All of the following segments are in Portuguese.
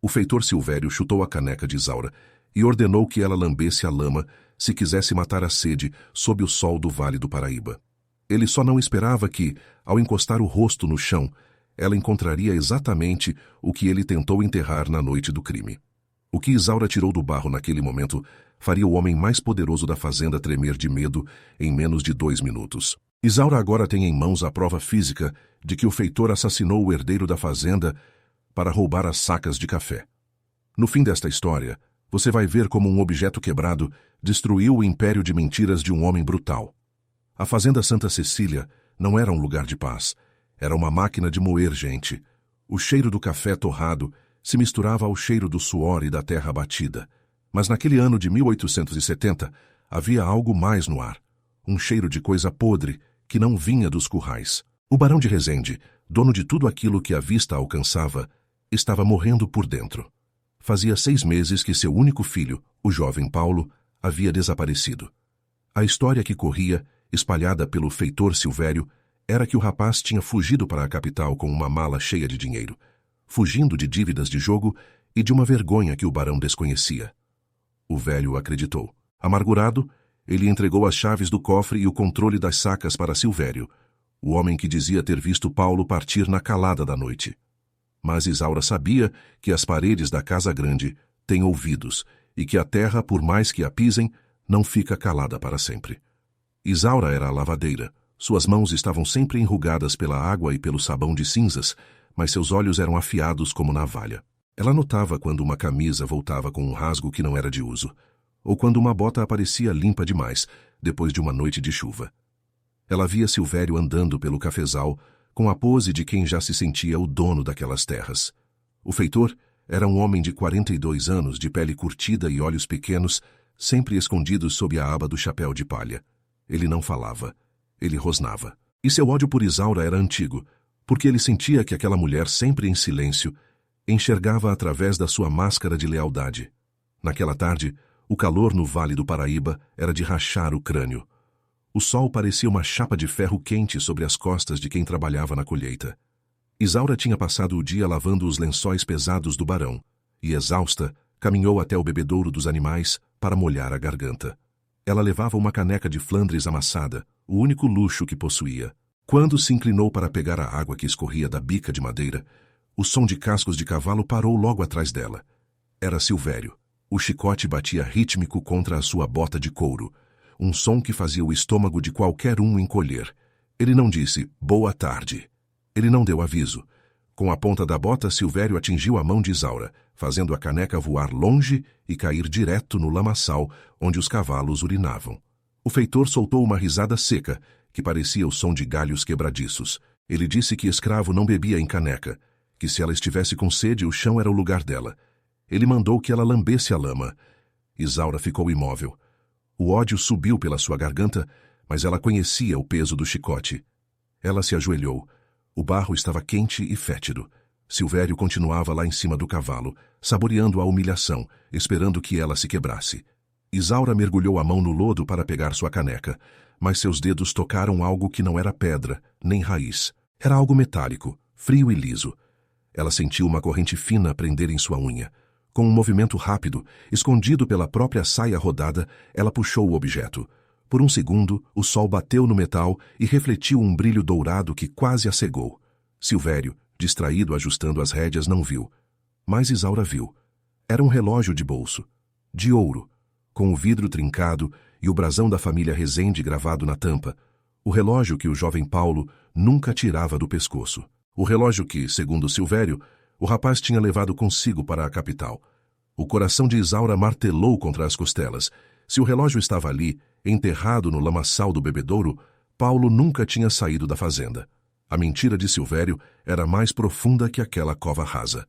O feitor Silvério chutou a caneca de Isaura e ordenou que ela lambesse a lama se quisesse matar a sede sob o sol do Vale do Paraíba. Ele só não esperava que, ao encostar o rosto no chão, ela encontraria exatamente o que ele tentou enterrar na noite do crime. O que Isaura tirou do barro naquele momento faria o homem mais poderoso da fazenda tremer de medo em menos de 2 minutos. Isaura agora tem em mãos a prova física de que o feitor assassinou o herdeiro da fazenda para roubar as sacas de café. No fim desta história, você vai ver como um objeto quebrado destruiu o império de mentiras de um homem brutal. A fazenda Santa Cecília não era um lugar de paz. Era uma máquina de moer gente. O cheiro do café torrado se misturava ao cheiro do suor e da terra batida. Mas naquele ano de 1870, havia algo mais no ar. Um cheiro de coisa podre que não vinha dos currais. O barão de Resende, dono de tudo aquilo que a vista alcançava, estava morrendo por dentro. Fazia 6 meses que seu único filho, o jovem Paulo, havia desaparecido. A história que corria, espalhada pelo feitor Silvério, era que o rapaz tinha fugido para a capital com uma mala cheia de dinheiro, fugindo de dívidas de jogo e de uma vergonha que o barão desconhecia. O velho acreditou. Amargurado, ele entregou as chaves do cofre e o controle das sacas para Silvério, o homem que dizia ter visto Paulo partir na calada da noite. Mas Isaura sabia que as paredes da casa grande têm ouvidos e que a terra, por mais que a pisem, não fica calada para sempre. Isaura era a lavadeira. Suas mãos estavam sempre enrugadas pela água e pelo sabão de cinzas, mas seus olhos eram afiados como navalha. Ela notava quando uma camisa voltava com um rasgo que não era de uso, ou quando uma bota aparecia limpa demais, depois de uma noite de chuva. Ela via Silvério andando pelo cafezal, com a pose de quem já se sentia o dono daquelas terras. O feitor era um homem de 42 anos, de pele curtida e olhos pequenos, sempre escondidos sob a aba do chapéu de palha. Ele não falava. Ele rosnava. E seu ódio por Isaura era antigo, porque ele sentia que aquela mulher, sempre em silêncio, enxergava através da sua máscara de lealdade. Naquela tarde, o calor no Vale do Paraíba era de rachar o crânio. O sol parecia uma chapa de ferro quente sobre as costas de quem trabalhava na colheita. Isaura tinha passado o dia lavando os lençóis pesados do barão e, exausta, caminhou até o bebedouro dos animais para molhar a garganta. Ela levava uma caneca de Flandres amassada, o único luxo que possuía. Quando se inclinou para pegar a água que escorria da bica de madeira, o som de cascos de cavalo parou logo atrás dela. Era Silvério. O chicote batia rítmico contra a sua bota de couro, um som que fazia o estômago de qualquer um encolher. Ele não disse "boa tarde". Ele não deu aviso. Com a ponta da bota, Silvério atingiu a mão de Isaura, fazendo a caneca voar longe e cair direto no lamaçal, onde os cavalos urinavam. O feitor soltou uma risada seca, que parecia o som de galhos quebradiços. Ele disse que escravo não bebia em caneca, que se ela estivesse com sede, o chão era o lugar dela. Ele mandou que ela lambesse a lama. Isaura ficou imóvel. O ódio subiu pela sua garganta, mas ela conhecia o peso do chicote. Ela se ajoelhou. O barro estava quente e fétido. Silvério continuava lá em cima do cavalo, saboreando a humilhação, esperando que ela se quebrasse. Isaura mergulhou a mão no lodo para pegar sua caneca, mas seus dedos tocaram algo que não era pedra, nem raiz. Era algo metálico, frio e liso. Ela sentiu uma corrente fina prender em sua unha. Com um movimento rápido, escondido pela própria saia rodada, ela puxou o objeto. Por um segundo, o sol bateu no metal e refletiu um brilho dourado que quase a cegou. Silvério, distraído ajustando as rédeas, não viu. Mas Isaura viu. Era um relógio de bolso, de ouro, com o vidro trincado e o brasão da família Resende gravado na tampa. O relógio que o jovem Paulo nunca tirava do pescoço. O relógio que, segundo Silvério, o rapaz tinha levado consigo para a capital. O coração de Isaura martelou contra as costelas. Se o relógio estava ali, enterrado no lamaçal do bebedouro, Paulo nunca tinha saído da fazenda. A mentira de Silvério era mais profunda que aquela cova rasa.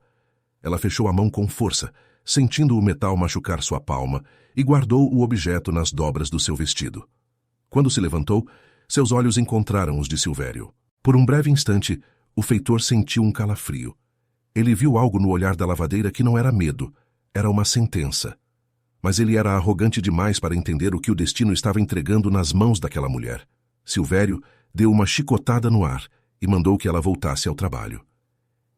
Ela fechou a mão com força, sentindo o metal machucar sua palma, e guardou o objeto nas dobras do seu vestido. Quando se levantou, seus olhos encontraram os de Silvério. Por um breve instante, o feitor sentiu um calafrio. Ele viu algo no olhar da lavadeira que não era medo, era uma sentença. Mas ele era arrogante demais para entender o que o destino estava entregando nas mãos daquela mulher. Silvério deu uma chicotada no ar e mandou que ela voltasse ao trabalho.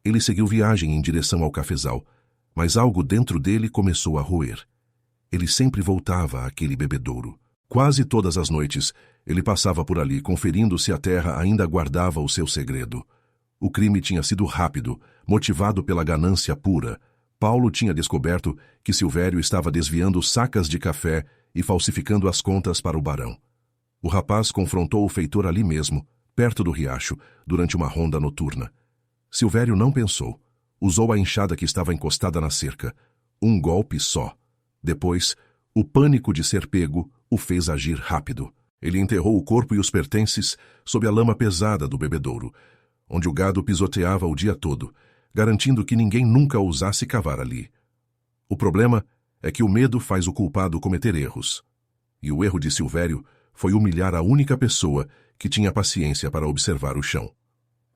Ele seguiu viagem em direção ao cafezal, Mas algo dentro dele começou a roer. Ele sempre voltava àquele bebedouro. Quase todas as noites, ele passava por ali conferindo se a terra ainda guardava o seu segredo. O crime tinha sido rápido, motivado pela ganância pura. Paulo tinha descoberto que Silvério estava desviando sacas de café e falsificando as contas para o barão. O rapaz confrontou o feitor ali mesmo, perto do riacho, durante uma ronda noturna. Silvério não pensou. Usou a enxada que estava encostada na cerca. Um golpe só. Depois, o pânico de ser pego o fez agir rápido. Ele enterrou o corpo e os pertences sob a lama pesada do bebedouro, onde o gado pisoteava o dia todo, garantindo que ninguém nunca ousasse cavar ali. O problema é que o medo faz o culpado cometer erros. E o erro de Silvério foi humilhar a única pessoa que tinha paciência para observar o chão.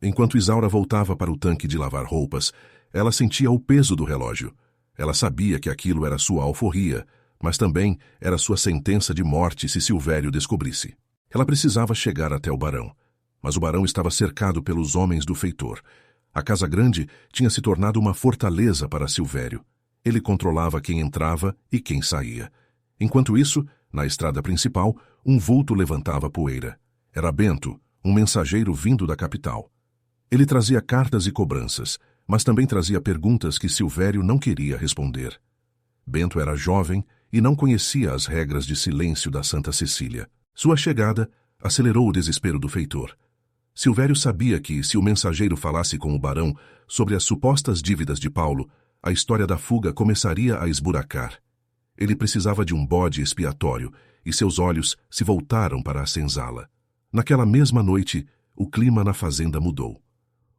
Enquanto Isaura voltava para o tanque de lavar roupas, ela sentia o peso do relógio. Ela sabia que aquilo era sua alforria, mas também era sua sentença de morte se Silvério descobrisse. Ela precisava chegar até o barão, mas o barão estava cercado pelos homens do feitor. A casa grande tinha se tornado uma fortaleza para Silvério. Ele controlava quem entrava e quem saía. Enquanto isso, na estrada principal, um vulto levantava poeira. Era Bento, um mensageiro vindo da capital. Ele trazia cartas e cobranças, mas também trazia perguntas que Silvério não queria responder. Bento era jovem e não conhecia as regras de silêncio da Santa Cecília. Sua chegada acelerou o desespero do feitor. Silvério sabia que, se o mensageiro falasse com o barão sobre as supostas dívidas de Paulo, a história da fuga começaria a esburacar. Ele precisava de um bode expiatório, e seus olhos se voltaram para a senzala. Naquela mesma noite, o clima na fazenda mudou.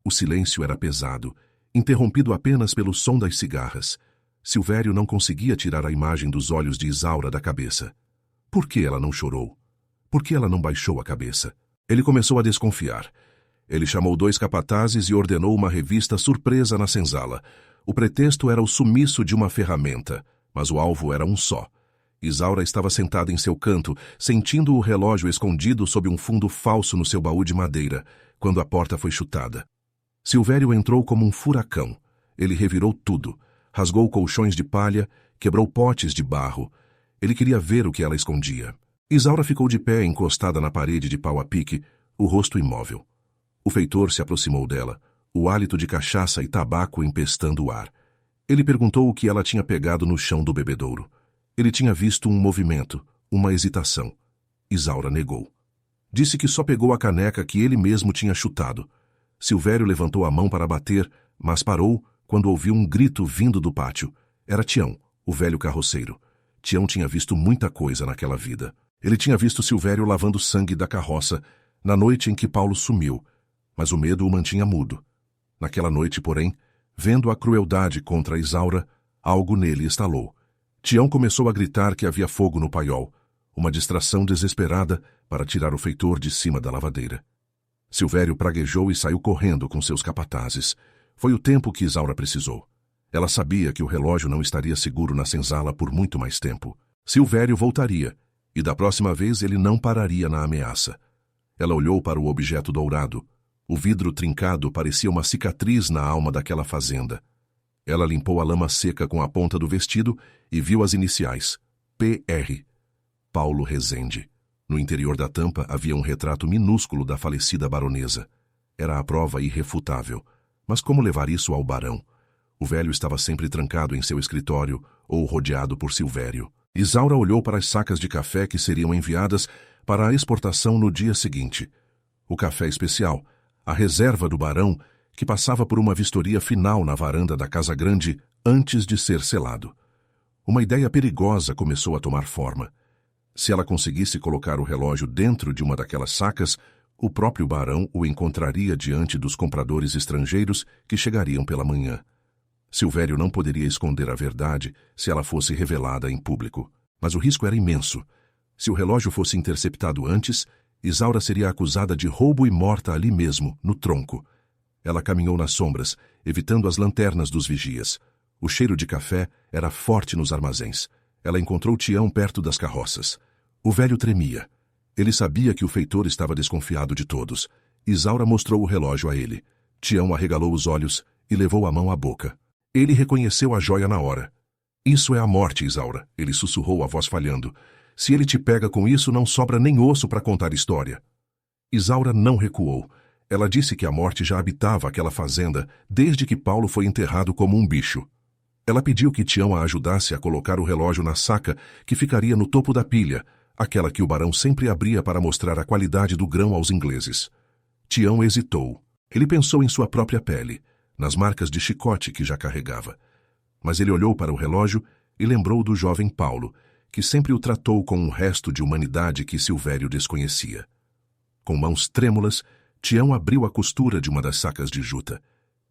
O silêncio era pesado, interrompido apenas pelo som das cigarras. Silvério não conseguia tirar a imagem dos olhos de Isaura da cabeça. Por que ela não chorou? Por que ela não baixou a cabeça? Ele começou a desconfiar. Ele chamou 2 capatazes e ordenou uma revista surpresa na senzala. O pretexto era o sumiço de uma ferramenta, mas o alvo era um só. Isaura estava sentada em seu canto, sentindo o relógio escondido sob um fundo falso no seu baú de madeira, quando a porta foi chutada. Silvério entrou como um furacão. Ele revirou tudo, rasgou colchões de palha, quebrou potes de barro. Ele queria ver o que ela escondia. Isaura ficou de pé, encostada na parede de pau a pique, o rosto imóvel. O feitor se aproximou dela, o hálito de cachaça e tabaco empestando o ar. Ele perguntou o que ela tinha pegado no chão do bebedouro. Ele tinha visto um movimento, uma hesitação. Isaura negou. Disse que só pegou a caneca que ele mesmo tinha chutado. Silvério levantou a mão para bater, mas parou quando ouviu um grito vindo do pátio. Era Tião, o velho carroceiro. Tião tinha visto muita coisa naquela vida. Ele tinha visto Silvério lavando sangue da carroça na noite em que Paulo sumiu, mas o medo o mantinha mudo. Naquela noite, porém, vendo a crueldade contra Isaura, algo nele estalou. Tião começou a gritar que havia fogo no paiol, uma distração desesperada para tirar o feitor de cima da lavadeira. Silvério praguejou e saiu correndo com seus capatazes. Foi o tempo que Isaura precisou. Ela sabia que o relógio não estaria seguro na senzala por muito mais tempo. Silvério voltaria, e da próxima vez ele não pararia na ameaça. Ela olhou para o objeto dourado. O vidro trincado parecia uma cicatriz na alma daquela fazenda. Ela limpou a lama seca com a ponta do vestido e viu as iniciais, P.R. Paulo Rezende. No interior da tampa havia um retrato minúsculo da falecida baronesa. Era a prova irrefutável. Mas como levar isso ao barão? O velho estava sempre trancado em seu escritório ou rodeado por Silvério. Isaura olhou para as sacas de café que seriam enviadas para a exportação no dia seguinte. O café especial, a reserva do barão, que passava por uma vistoria final na varanda da Casa Grande antes de ser selado. Uma ideia perigosa começou a tomar forma. Se ela conseguisse colocar o relógio dentro de uma daquelas sacas, o próprio barão o encontraria diante dos compradores estrangeiros que chegariam pela manhã. Silvério não poderia esconder a verdade se ela fosse revelada em público. Mas o risco era imenso. Se o relógio fosse interceptado antes, Isaura seria acusada de roubo e morta ali mesmo, no tronco. Ela caminhou nas sombras, evitando as lanternas dos vigias. O cheiro de café era forte nos armazéns. Ela encontrou Tião perto das carroças. O velho tremia. Ele sabia que o feitor estava desconfiado de todos. Isaura mostrou o relógio a ele. Tião arregalou os olhos e levou a mão à boca. Ele reconheceu a joia na hora. Isso é a morte, Isaura, ele sussurrou, a voz falhando. Se ele te pega com isso, não sobra nem osso para contar história. Isaura não recuou. Ela disse que a morte já habitava aquela fazenda desde que Paulo foi enterrado como um bicho. Ela pediu que Tião a ajudasse a colocar o relógio na saca que ficaria no topo da pilha, aquela que o barão sempre abria para mostrar a qualidade do grão aos ingleses. Tião hesitou. Ele pensou em sua própria pele, nas marcas de chicote que já carregava. Mas ele olhou para o relógio e lembrou do jovem Paulo, que sempre o tratou com um resto de humanidade que Silvério desconhecia. Com mãos trêmulas, Tião abriu a costura de uma das sacas de juta.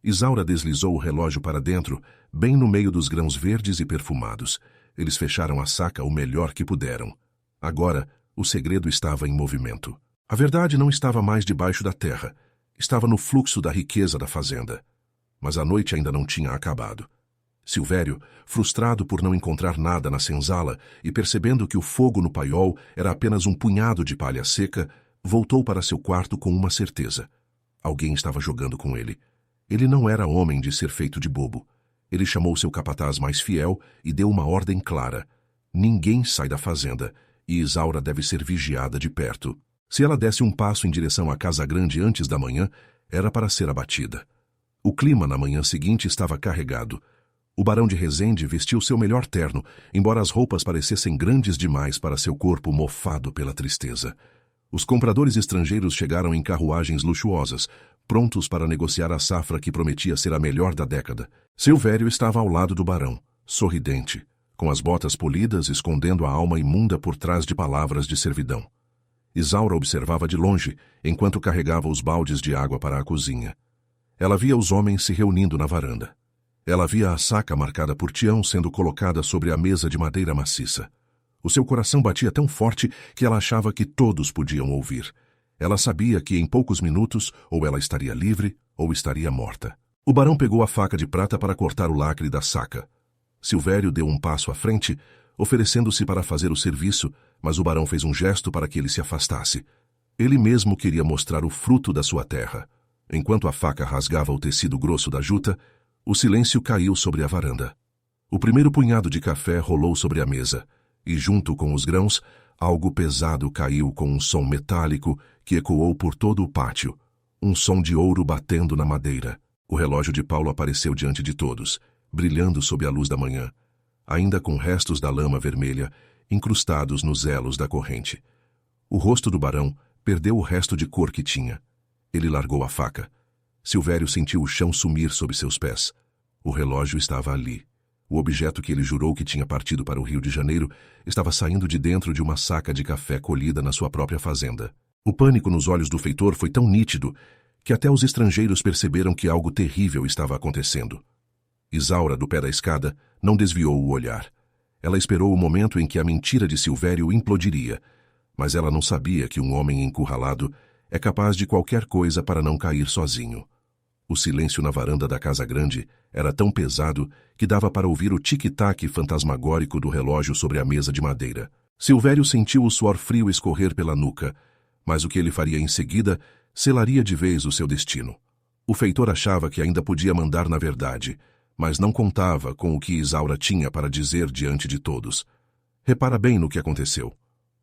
Isaura deslizou o relógio para dentro, bem no meio dos grãos verdes e perfumados. Eles fecharam a saca o melhor que puderam. Agora, o segredo estava em movimento. A verdade não estava mais debaixo da terra. Estava no fluxo da riqueza da fazenda. Mas a noite ainda não tinha acabado. Silvério, frustrado por não encontrar nada na senzala e percebendo que o fogo no paiol era apenas um punhado de palha seca, voltou para seu quarto com uma certeza. Alguém estava jogando com ele. Ele não era homem de ser feito de bobo. Ele chamou seu capataz mais fiel e deu uma ordem clara. Ninguém sai da fazenda, e Isaura deve ser vigiada de perto. Se ela desse um passo em direção à casa grande antes da manhã, era para ser abatida. O clima na manhã seguinte estava carregado. O barão de Resende vestiu seu melhor terno, embora as roupas parecessem grandes demais para seu corpo mofado pela tristeza. Os compradores estrangeiros chegaram em carruagens luxuosas, prontos para negociar a safra que prometia ser a melhor da década. Silvério estava ao lado do barão, sorridente, com as botas polidas escondendo a alma imunda por trás de palavras de servidão. Isaura observava de longe, enquanto carregava os baldes de água para a cozinha. Ela via os homens se reunindo na varanda. Ela via a saca marcada por Tião sendo colocada sobre a mesa de madeira maciça. O seu coração batia tão forte que ela achava que todos podiam ouvir. Ela sabia que em poucos minutos ou ela estaria livre ou estaria morta. O barão pegou a faca de prata para cortar o lacre da saca. Silvério deu um passo à frente, oferecendo-se para fazer o serviço, mas o barão fez um gesto para que ele se afastasse. Ele mesmo queria mostrar o fruto da sua terra. Enquanto a faca rasgava o tecido grosso da juta, o silêncio caiu sobre a varanda. O primeiro punhado de café rolou sobre a mesa, e junto com os grãos, algo pesado caiu com um som metálico que ecoou por todo o pátio, um som de ouro batendo na madeira. O relógio de Paulo apareceu diante de todos, brilhando sob a luz da manhã, ainda com restos da lama vermelha incrustados nos elos da corrente. O rosto do barão perdeu o resto de cor que tinha. Ele largou a faca. Silvério sentiu o chão sumir sob seus pés. O relógio estava ali. O objeto que ele jurou que tinha partido para o Rio de Janeiro estava saindo de dentro de uma saca de café colhida na sua própria fazenda. O pânico nos olhos do feitor foi tão nítido que até os estrangeiros perceberam que algo terrível estava acontecendo. Isaura, do pé da escada, não desviou o olhar. Ela esperou o momento em que a mentira de Silvério implodiria, mas ela não sabia que um homem encurralado é capaz de qualquer coisa para não cair sozinho. O silêncio na varanda da casa grande era tão pesado que dava para ouvir o tic-tac fantasmagórico do relógio sobre a mesa de madeira. Silvério sentiu o suor frio escorrer pela nuca, mas o que ele faria em seguida selaria de vez o seu destino. O feitor achava que ainda podia mandar na verdade, mas não contava com o que Isaura tinha para dizer diante de todos. Repara bem no que aconteceu.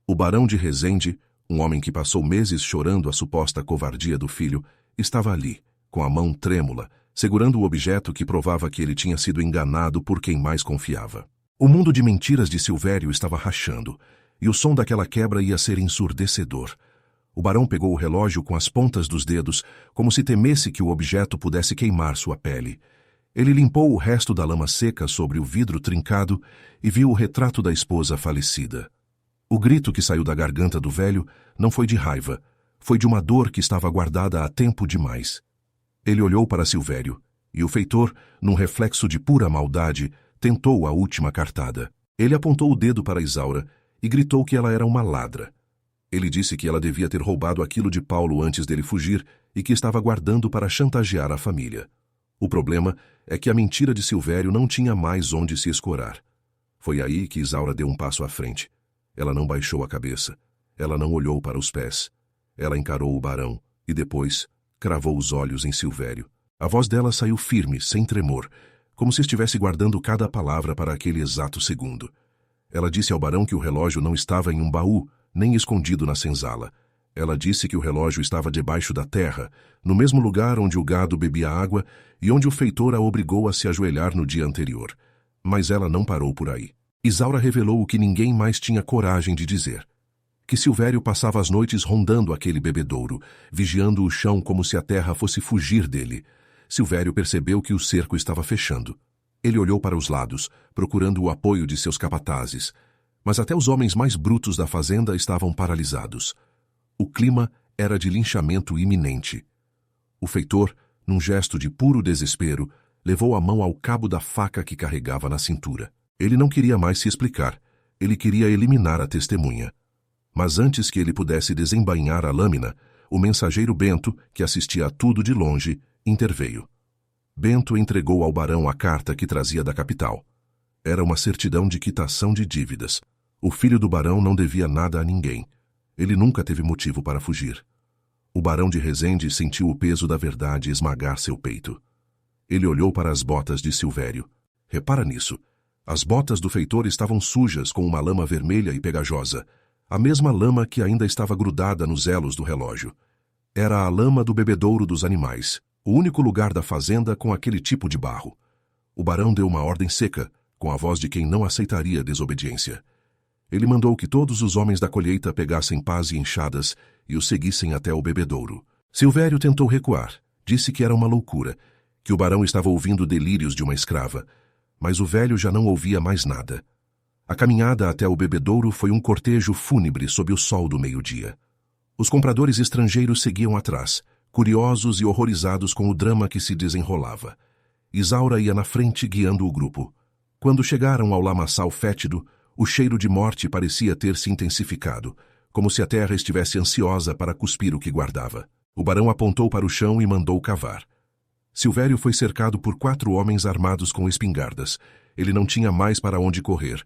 O barão de Resende, um homem que passou meses chorando a suposta covardia do filho, estava ali, com a mão trêmula, segurando o objeto que provava que ele tinha sido enganado por quem mais confiava. O mundo de mentiras de Silvério estava rachando, e o som daquela quebra ia ser ensurdecedor. O barão pegou o relógio com as pontas dos dedos, como se temesse que o objeto pudesse queimar sua pele. Ele limpou o resto da lama seca sobre o vidro trincado e viu o retrato da esposa falecida. O grito que saiu da garganta do velho não foi de raiva, foi de uma dor que estava guardada há tempo demais. Ele olhou para Silvério, e o feitor, num reflexo de pura maldade, tentou a última cartada. Ele apontou o dedo para Isaura e gritou que ela era uma ladra. Ele disse que ela devia ter roubado aquilo de Paulo antes dele fugir e que estava guardando para chantagear a família. O problema é que a mentira de Silvério não tinha mais onde se escorar. Foi aí que Isaura deu um passo à frente. Ela não baixou a cabeça. Ela não olhou para os pés. Ela encarou o barão e depois cravou os olhos em Silvério. A voz dela saiu firme, sem tremor, como se estivesse guardando cada palavra para aquele exato segundo. Ela disse ao barão que o relógio não estava em um baú, nem escondido na senzala. Ela disse que o relógio estava debaixo da terra, no mesmo lugar onde o gado bebia água e onde o feitor a obrigou a se ajoelhar no dia anterior. Mas ela não parou por aí. Isaura revelou o que ninguém mais tinha coragem de dizer. Que Silvério passava as noites rondando aquele bebedouro, vigiando o chão como se a terra fosse fugir dele. Silvério percebeu que o cerco estava fechando. Ele olhou para os lados, procurando o apoio de seus capatazes. Mas até os homens mais brutos da fazenda estavam paralisados. O clima era de linchamento iminente. O feitor, num gesto de puro desespero, levou a mão ao cabo da faca que carregava na cintura. Ele não queria mais se explicar. Ele queria eliminar a testemunha. Mas antes que ele pudesse desembainhar a lâmina, o mensageiro Bento, que assistia a tudo de longe, interveio. Bento entregou ao barão a carta que trazia da capital. Era uma certidão de quitação de dívidas. O filho do barão não devia nada a ninguém. Ele nunca teve motivo para fugir. O barão de Resende sentiu o peso da verdade esmagar seu peito. Ele olhou para as botas de Silvério. Repara nisso. As botas do feitor estavam sujas com uma lama vermelha e pegajosa, a mesma lama que ainda estava grudada nos elos do relógio. Era a lama do bebedouro dos animais, o único lugar da fazenda com aquele tipo de barro. O barão deu uma ordem seca, com a voz de quem não aceitaria desobediência. Ele mandou que todos os homens da colheita pegassem pás e enxadas e o seguissem até o bebedouro. Silvério tentou recuar, disse que era uma loucura, que o barão estava ouvindo delírios de uma escrava, mas o velho já não ouvia mais nada. A caminhada até o bebedouro foi um cortejo fúnebre sob o sol do meio-dia. Os compradores estrangeiros seguiam atrás, curiosos e horrorizados com o drama que se desenrolava. Isaura ia na frente guiando o grupo. Quando chegaram ao lamaçal fétido, o cheiro de morte parecia ter se intensificado, como se a terra estivesse ansiosa para cuspir o que guardava. O barão apontou para o chão e mandou cavar. Silvério foi cercado por 4 homens armados com espingardas. Ele não tinha mais para onde correr.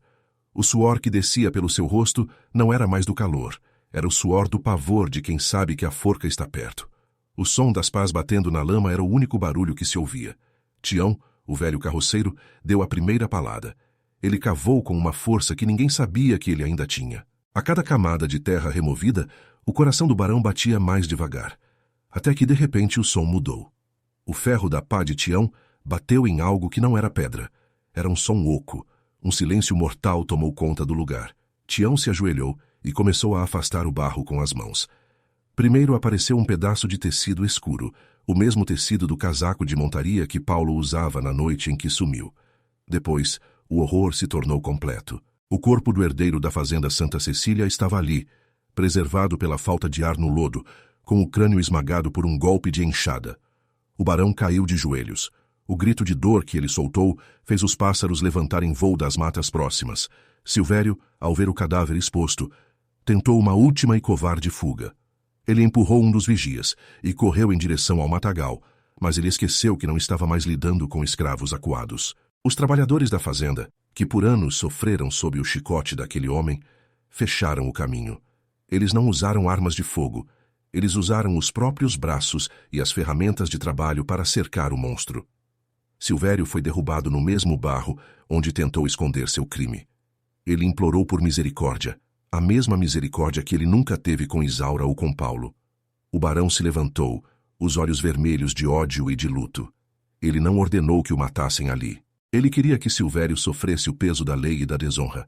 O suor que descia pelo seu rosto não era mais do calor. Era o suor do pavor de quem sabe que a forca está perto. O som das pás batendo na lama era o único barulho que se ouvia. Tião, o velho carroceiro, deu a primeira palada. Ele cavou com uma força que ninguém sabia que ele ainda tinha. A cada camada de terra removida, o coração do barão batia mais devagar. Até que, de repente, o som mudou. O ferro da pá de Tião bateu em algo que não era pedra. Era um som oco. Um silêncio mortal tomou conta do lugar. Tião se ajoelhou e começou a afastar o barro com as mãos. Primeiro apareceu um pedaço de tecido escuro, o mesmo tecido do casaco de montaria que Paulo usava na noite em que sumiu. Depois, o horror se tornou completo. O corpo do herdeiro da fazenda Santa Cecília estava ali, preservado pela falta de ar no lodo, com o crânio esmagado por um golpe de enxada. O barão caiu de joelhos. O grito de dor que ele soltou fez os pássaros levantarem voo das matas próximas. Silvério, ao ver o cadáver exposto, tentou uma última e covarde fuga. Ele empurrou um dos vigias e correu em direção ao matagal, mas ele esqueceu que não estava mais lidando com escravos acuados. Os trabalhadores da fazenda, que por anos sofreram sob o chicote daquele homem, fecharam o caminho. Eles não usaram armas de fogo. Eles usaram os próprios braços e as ferramentas de trabalho para cercar o monstro. Silvério foi derrubado no mesmo barro onde tentou esconder seu crime. Ele implorou por misericórdia, a mesma misericórdia que ele nunca teve com Isaura ou com Paulo. O barão se levantou, os olhos vermelhos de ódio e de luto. Ele não ordenou que o matassem ali. Ele queria que Silvério sofresse o peso da lei e da desonra.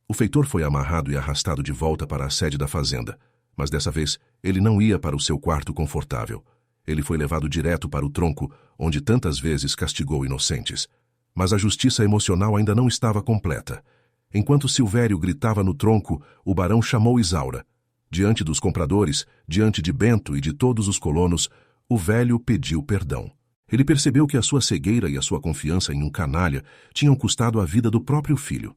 O feitor foi amarrado e arrastado de volta para a sede da fazenda, mas dessa vez ele não ia para o seu quarto confortável. Ele foi levado direto para o tronco, onde tantas vezes castigou inocentes. Mas a justiça emocional ainda não estava completa. Enquanto Silvério gritava no tronco, o barão chamou Isaura. Diante dos compradores, diante de Bento e de todos os colonos, o velho pediu perdão. Ele percebeu que a sua cegueira e a sua confiança em um canalha tinham custado a vida do próprio filho.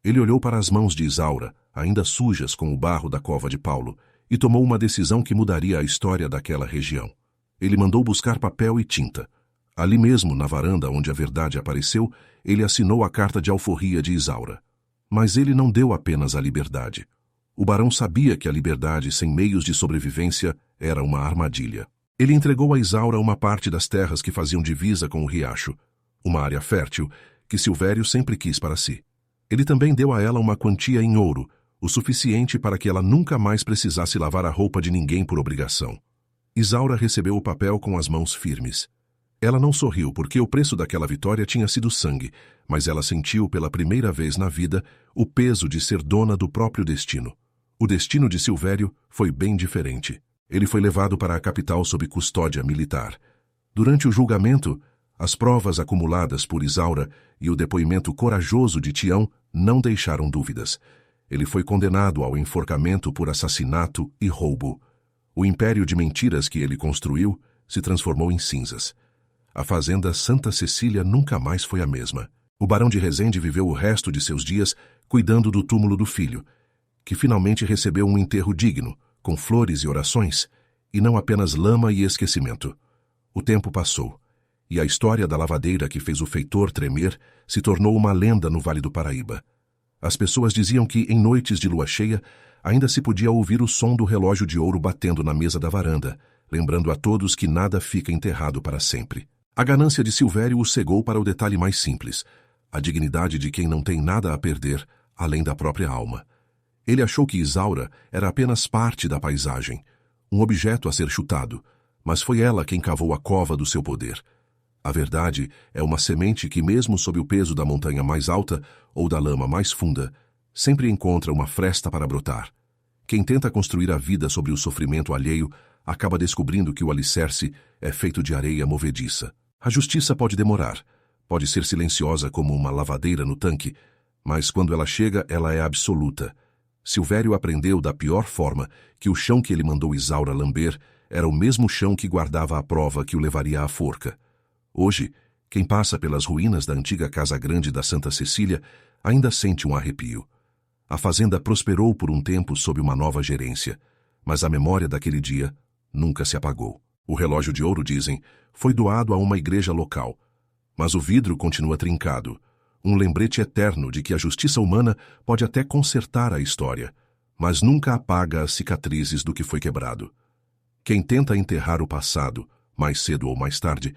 Ele olhou para as mãos de Isaura, ainda sujas com o barro da cova de Paulo, e tomou uma decisão que mudaria a história daquela região. Ele mandou buscar papel e tinta. Ali mesmo, na varanda onde a verdade apareceu, ele assinou a carta de alforria de Isaura. Mas ele não deu apenas a liberdade. O barão sabia que a liberdade sem meios de sobrevivência era uma armadilha. Ele entregou a Isaura uma parte das terras que faziam divisa com o riacho. uma área fértil que Silvério sempre quis para si. Ele também deu a ela uma quantia em ouro, o suficiente para que ela nunca mais precisasse lavar a roupa de ninguém por obrigação. Isaura recebeu o papel com as mãos firmes. Ela não sorriu porque o preço daquela vitória tinha sido sangue, mas ela sentiu pela primeira vez na vida o peso de ser dona do próprio destino. O destino de Silvério foi bem diferente. Ele foi levado para a capital sob custódia militar. Durante o julgamento, as provas acumuladas por Isaura e o depoimento corajoso de Tião não deixaram dúvidas. Ele foi condenado ao enforcamento por assassinato e roubo. O império de mentiras que ele construiu se transformou em cinzas. A fazenda Santa Cecília nunca mais foi a mesma. O barão de Resende viveu o resto de seus dias cuidando do túmulo do filho, que finalmente recebeu um enterro digno, com flores e orações, e não apenas lama e esquecimento. O tempo passou, e a história da lavadeira que fez o feitor tremer se tornou uma lenda no Vale do Paraíba. As pessoas diziam que, em noites de lua cheia, ainda se podia ouvir o som do relógio de ouro batendo na mesa da varanda, lembrando a todos que nada fica enterrado para sempre. A ganância de Silvério o cegou para o detalhe mais simples, a dignidade de quem não tem nada a perder, além da própria alma. Ele achou que Isaura era apenas parte da paisagem, um objeto a ser chutado, mas foi ela quem cavou a cova do seu poder. A verdade é uma semente que, mesmo sob o peso da montanha mais alta ou da lama mais funda, sempre encontra uma fresta para brotar. Quem tenta construir a vida sobre o sofrimento alheio acaba descobrindo que o alicerce é feito de areia movediça. A justiça pode demorar, pode ser silenciosa como uma lavadeira no tanque, mas quando ela chega, ela é absoluta. Silvério aprendeu da pior forma que o chão que ele mandou Isaura lamber era o mesmo chão que guardava a prova que o levaria à forca. Hoje, quem passa pelas ruínas da antiga Casa Grande da Santa Cecília ainda sente um arrepio. A fazenda prosperou por um tempo sob uma nova gerência, mas a memória daquele dia nunca se apagou. O relógio de ouro, dizem, foi doado a uma igreja local, mas o vidro continua trincado, um lembrete eterno de que a justiça humana pode até consertar a história, mas nunca apaga as cicatrizes do que foi quebrado. Quem tenta enterrar o passado, mais cedo ou mais tarde,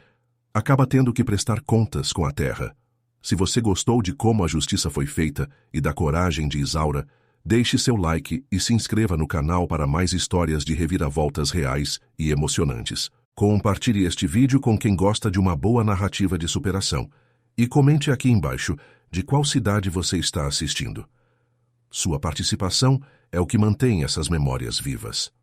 acaba tendo que prestar contas com a terra. Se você gostou de como a justiça foi feita e da coragem de Isaura, deixe seu like e se inscreva no canal para mais histórias de reviravoltas reais e emocionantes. Compartilhe este vídeo com quem gosta de uma boa narrativa de superação e comente aqui embaixo de qual cidade você está assistindo. Sua participação é o que mantém essas memórias vivas.